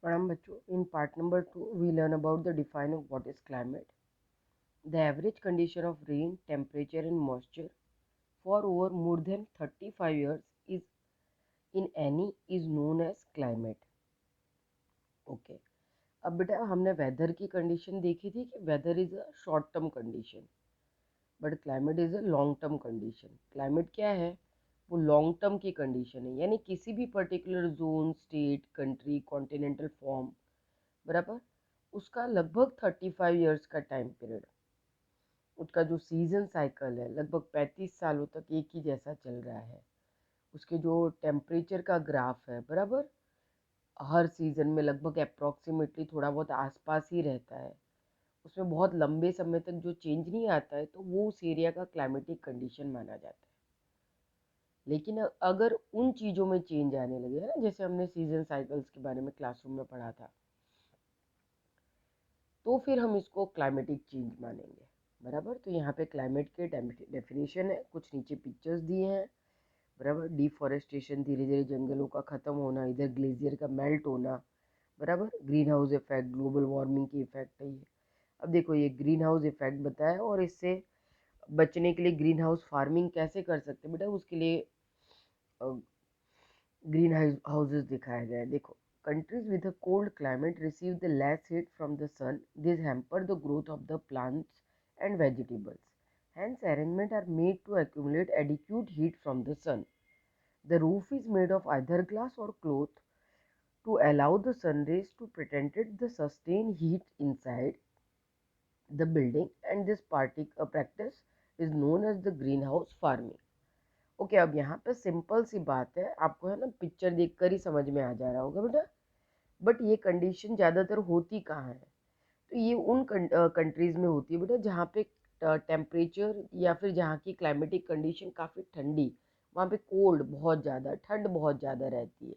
प्रणाम बच्चों। In part number 2 we learn about the define of what is climate, the average condition of rain, temperature and moisture for over more than 35 years is in any is known as climate. Okay, अब बेटा हमने weather की condition देखी थी कि weather is a short term condition but climate is a long term condition. Climate क्या है? वो लॉन्ग टर्म की कंडीशन है, यानी किसी भी particular zone, state, country, continental form, बराबर, उसका लगभग 35 ईयर्स का टाइम पीरियड, उसका जो सीजन साइकिल है लगभग 35 सालों तक एक ही जैसा चल रहा है। उसके जो टेम्परेचर का ग्राफ है, बराबर, हर सीजन में लगभग अप्रॉक्सीमेटली थोड़ा बहुत आसपास ही रहता है, उसमें बहुत लंबे समय तक जो चेंज नहीं आता है, तो वो उस एरिया का क्लाइमेटिक कंडीशन माना जाता है। लेकिन अगर उन चीज़ों में चेंज आने लगे है ना, जैसे हमने सीजन साइकिल्स के बारे में क्लासरूम में पढ़ा था, तो फिर हम इसको क्लाइमेटिक चेंज मानेंगे। बराबर, तो यहाँ पे क्लाइमेट के डेफिनेशन है, कुछ नीचे पिक्चर्स दिए हैं। बराबर, डिफॉरेस्टेशन, धीरे धीरे जंगलों का ख़त्म होना, इधर ग्लेशियर का मेल्ट होना, बराबर, green house effect, global warming की इफेक्ट है ये। अब देखो, ये ग्रीन हाउस इफेक्ट बताया, और इससे बचने के लिए ग्रीन हाउस फार्मिंग कैसे कर सकते हैं बेटा, उसके लिए ग्रीन हाउसेस दिखाया गया है। देखो, countries with a cold climate receive the less heat from the sun. This hamper the growth of the plants and vegetables. Hence, arrangements are made to accumulate adequate heat from the sun. The roof is made of either glass or cloth to allow the sun rays to penetrate the sustain heat inside the building, and this practice is known as the greenhouse farming. Okay, अब यहाँ पे simple सी बात है, आपको है ना picture देखकर ही समझ में आ जा रहा होगा बेटा। बट ये कंडीशन ज़्यादातर होती कहाँ है? तो ये उन कंट्रीज़ में होती है बेटा जहाँ पे टेम्परेचर या फिर जहाँ की क्लाइमेटिक कंडीशन काफ़ी ठंडी, वहाँ पे कोल्ड बहुत ज़्यादा, ठंड बहुत ज़्यादा रहती है,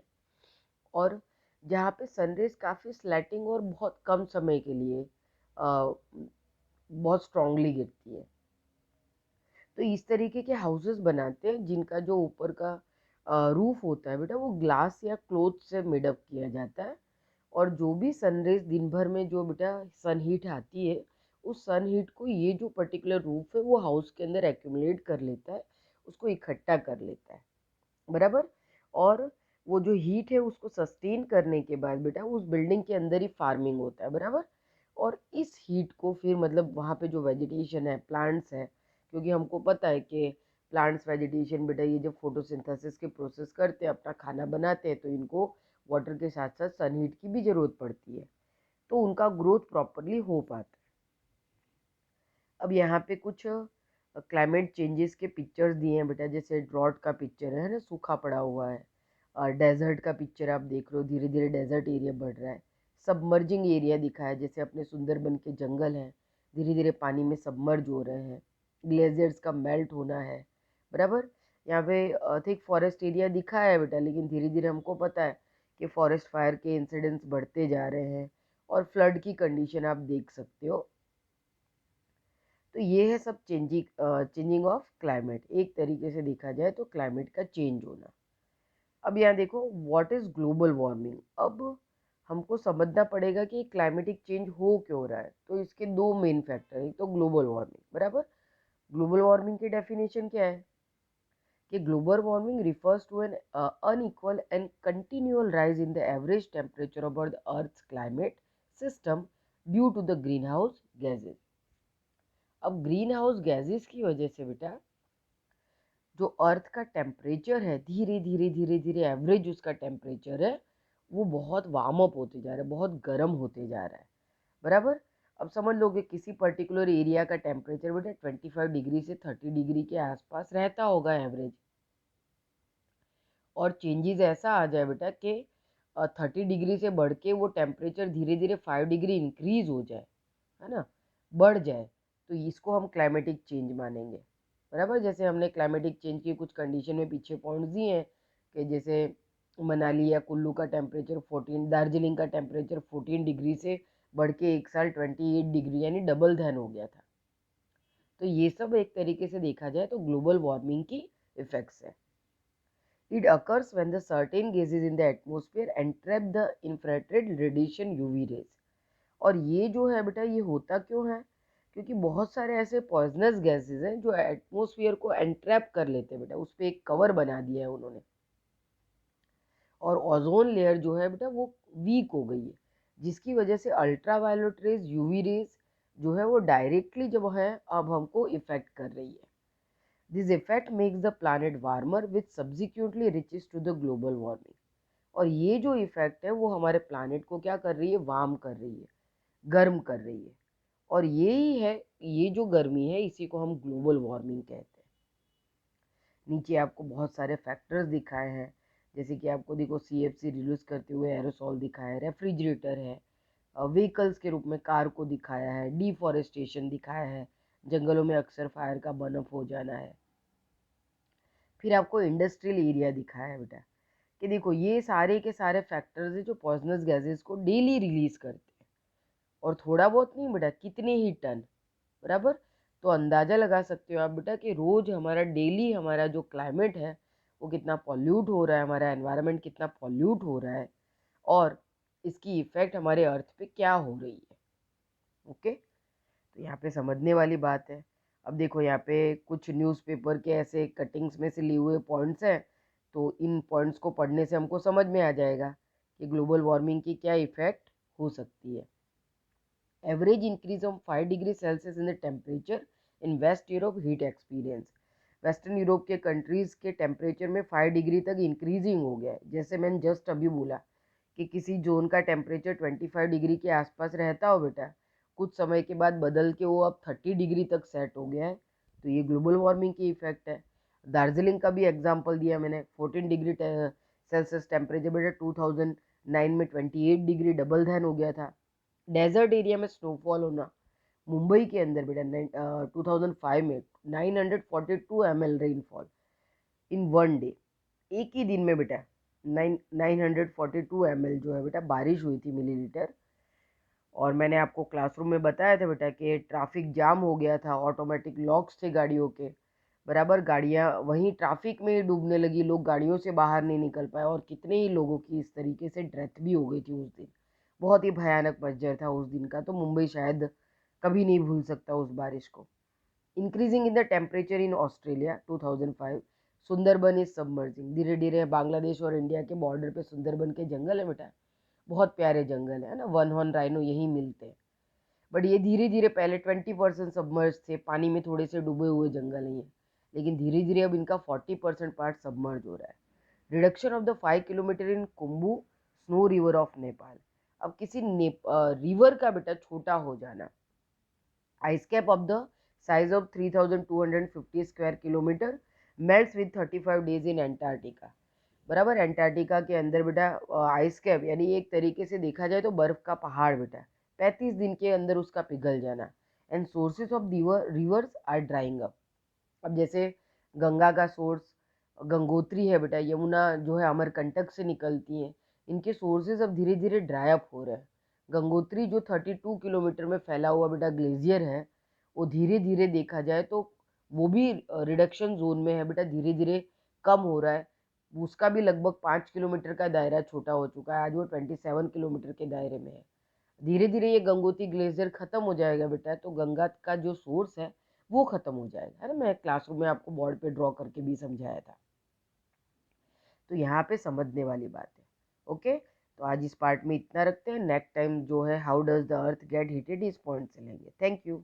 और जहाँ पे सनरेज काफ़ी स्लैटिंग और बहुत कम समय के लिए बहुत स्ट्रांगली गिरती है। तो इस तरीके के हाउसेस बनाते हैं जिनका जो ऊपर का रूफ होता है बेटा, वो ग्लास या क्लोथ से मेडअप किया जाता है, और जो भी सनरेज दिन भर में जो बेटा सन हीट आती है, उस सन हीट को ये जो पर्टिकुलर रूफ है वो हाउस के अंदर एक्यूमुलेट कर लेता है, उसको इकट्ठा कर लेता है। बराबर, और वो जो हीट है उसको सस्टेन करने के बाद बेटा उस बिल्डिंग के अंदर ही फार्मिंग होता है। बराबर, और इस हीट को फिर मतलब वहाँ पे जो वेजिटेशन है, प्लांट्स है, क्योंकि हमको पता है कि प्लांट्स, वेजिटेशन बेटा ये जब फोटोसिंथेसिस के प्रोसेस करते हैं, अपना खाना बनाते हैं, तो इनको वाटर के साथ साथ सन हीट की भी ज़रूरत पड़ती है, तो उनका ग्रोथ प्रॉपरली हो पाता है। अब यहाँ पे कुछ क्लाइमेट चेंजेस के पिक्चर्स दिए हैं बेटा, जैसे ड्रॉट का पिक्चर है ना, सूखा पड़ा हुआ है, और डेजर्ट का पिक्चर आप देख रहे हो, धीरे धीरे डेजर्ट एरिया बढ़ रहा है। सबमर्जिंग एरिया दिखा है, जैसे अपने सुंदरबन के जंगल हैं, धीरे धीरे पानी में सबमर्ज हो रहे हैं, ग्लेशियर्स का मेल्ट होना है। बराबर, यहाँ पे थिक फॉरेस्ट एरिया दिखा है बेटा, लेकिन धीरे धीरे हमको पता है कि फॉरेस्ट फायर के इंसिडेंट्स बढ़ते जा रहे हैं, और फ्लड की कंडीशन आप देख सकते हो। तो ये है सब चेंजिंग ऑफ क्लाइमेट, एक तरीके से देखा जाए तो क्लाइमेट का चेंज होना। अब यहाँ देखो, व्हाट इज ग्लोबल वार्मिंग। अब हमको समझना पड़ेगा कि क्लाइमेटिक चेंज हो क्यों रहा है, तो इसके दो मेन फैक्टर हैं। एक तो ग्लोबल वार्मिंग, बराबर, ग्लोबल वार्मिंग की डेफिनेशन क्या है कि global warming refers to an unequal and continual rise in the average temperature about the earth's climate system due to the green house gases. अब green house gases की वजह से बेटा जो अर्थ का टेम्परेचर है, धीरे धीरे धीरे धीरे एवरेज उसका टेम्परेचर है, वो बहुत वार्म अप होते जा रहा है, बहुत गर्म होते जा रहा है। बराबर, अब समझ लो कि किसी पर्टिकुलर एरिया का टेम्परेचर बेटा 25 डिग्री से 30 डिग्री के आसपास रहता होगा एवरेज, और चेंजेस ऐसा आ जाए बेटा कि 30 डिग्री से बढ़ के वो टेम्परेचर धीरे धीरे 5 डिग्री इंक्रीज हो जाए, है ना, बढ़ जाए, तो इसको हम क्लाइमेटिक चेंज मानेंगे। बराबर, जैसे हमने क्लाइमेटिक चेंज की कुछ कंडीशन में पीछे पॉइंट्स दिए हैं कि जैसे मनाली या कुल्लू का टेम्परेचर 14, दार्जिलिंग का टेम्परेचर 14 डिग्री से बढ़ के एक साल 28 डिग्री यानी डबल धन हो गया था। तो ये सब एक तरीके से देखा जाए तो ग्लोबल वार्मिंग की इफेक्ट्स है। It occurs when the certain gases in the atmosphere entrap the infrared radiation UV rays. और ये जो है बेटा, ये होता क्यों है? क्योंकि बहुत सारे ऐसे पॉइजनस गैसेस हैं जो एटमॉस्फेयर को एंट्रैप कर लेते हैं बेटा, उस पर एक कवर बना दिया है उन्होंने, और ओजोन लेयर जो है बेटा वो वीक हो गई है, जिसकी वजह से अल्ट्रावायलेट रेज, यूवी रेज जो है वो डायरेक्टली जो है अब हमको इफेक्ट कर रही है. This effect makes the planet warmer which subsequently reaches to the global warming. और ये जो इफेक्ट है वो हमारे प्लैनेट को क्या कर रही है? वार्म कर रही है, गर्म कर रही है. और यही है, ये जो गर्मी है इसी को हम ग्लोबल वार्मिंग कहते हैं. नीचे आपको बहुत सारे फैक्टर्स दिखाए हैं, जैसे कि आपको देखो CFC रिड्यूस करते हुए एरोसॉल दिखाया है, रेफ्रिजरेटर है, व्हीकल्स के रूप में कार को दिखाया है, डिफॉरेस्टेशन दिखाया है, जंगलों में अक्सर फायर का बर्न अप हो जाना है. फिर आपको इंडस्ट्रियल एरिया दिखाया है बेटा, कि देखो ये सारे के सारे फैक्टर्स हैं जो पॉइजनस गैसेस को डेली रिलीज करते हैं, और थोड़ा बहुत नहीं बेटा, कितने ही टन, बराबर. तो अंदाज़ा लगा सकते हो आप बेटा कि रोज़ हमारा डेली हमारा जो क्लाइमेट है वो कितना पॉल्यूट हो रहा है, हमारा एनवायरनमेंट कितना पॉल्यूट हो रहा है, और इसकी इफ़ेक्ट हमारे अर्थ पे क्या हो रही है. ओके, तो यहाँ पे समझने वाली बात है. अब देखो यहाँ पे कुछ न्यूज़पेपर के ऐसे कटिंग्स में से लिए हुए पॉइंट्स हैं, तो इन पॉइंट्स को पढ़ने से हमको समझ में आ जाएगा कि ग्लोबल वार्मिंग की क्या इफ़ेक्ट हो सकती है. Average increase of 5 degree Celsius in the temperature in west Europe heat experience. Western Europe के कंट्रीज़ के टेम्परेचर में 5 डिग्री तक इंक्रीजिंग हो गया है. जैसे मैंने जस्ट अभी बोला कि किसी जोन का टेम्परेचर 25 डिग्री के आसपास रहता हो बेटा, कुछ समय के बाद बदल के वो अब 30 डिग्री तक सेट हो गया है, तो ये ग्लोबल वार्मिंग की इफेक्ट है. दार्जिलिंग का भी एग्जाम्पल दिया मैंने, 14 डिग्री सेल्सियस टेम्परेचर बेटा 2009 में 28 डिग्री डबल धैन हो गया था. डेजर्ट एरिया में स्नोफॉल होना, मुंबई के अंदर बेटा 2005 में 942 ml rainfall in one day. एक ही दिन में बेटा 942 ml जो है बेटा बारिश हुई थी मिलीलीटर. और मैंने आपको क्लासरूम में बताया था बेटा कि ट्रैफिक जाम हो गया था, ऑटोमेटिक लॉक्स थे गाड़ियों के, बराबर. गाड़ियाँ वहीं ट्रैफिक में ही डूबने लगी, लोग गाड़ियों से बाहर नहीं निकल पाए, और कितने ही लोगों की इस तरीके से डेथ भी हो गई थी उस दिन. बहुत ही भयानक मंजर था उस दिन का, तो मुंबई शायद कभी नहीं भूल सकता उस बारिश को. Increasing in the temperature in Australia 2005, Sundarban is submerging. धीरे धीरे बांग्लादेश और इंडिया के बॉर्डर पे सुंदरबन के जंगल है बेटा, बहुत प्यारे जंगल है ना, वन हॉर्न राइनो यहीं मिलते हैं. बट ये धीरे धीरे, पहले 20% सबमर्ज थे, पानी में थोड़े से डूबे हुए जंगल हैं ये, लेकिन धीरे धीरे अब इनका 40% पार्ट सबमर्ज हो रहा है. Reduction of the 5 kilometre in Khumbu snow river of Nepal. अब किसी रिवर का बेटा छोटा हो जाना. Ice cap of the size of 3250 square kilometre melts with 35 days in Antarctica. बराबर, एंटार्क्टिका के अंदर बेटा आइस कैप यानी एक तरीके से देखा जाए तो बर्फ का पहाड़ बेटा 35 दिन के अंदर उसका पिघल जाना. And sources of rivers are drying up. अब जैसे गंगा का सोर्स गंगोत्री है बेटा, यमुना जो है अमरकंटक से निकलती हैं, इनके सोर्सेज अब धीरे धीरे ड्राई अप हो रहे हैं. गंगोत्री जो 32 किलोमीटर में फैला हुआ बेटा ग्लेशियर है, वो धीरे धीरे देखा जाए तो वो भी रिडक्शन जोन में है बेटा, धीरे धीरे कम हो रहा है. उसका भी लगभग 5 किलोमीटर का दायरा छोटा हो चुका है, आज वो 27 किलोमीटर के दायरे में है. धीरे धीरे ये गंगोत्री ग्लेशियर खत्म हो जाएगा बेटा, तो गंगा का जो सोर्स है वो खत्म हो जाएगा, है ना. मैं क्लासरूम में आपको बोर्ड पे ड्रॉ करके भी समझाया था, तो यहाँ पे समझने वाली बात है. ओके, तो आज इस पार्ट में इतना रखते हैं. नेक्स्ट टाइम जो है how does the earth gate heated इस पॉइंट से लेंगे. Thank you.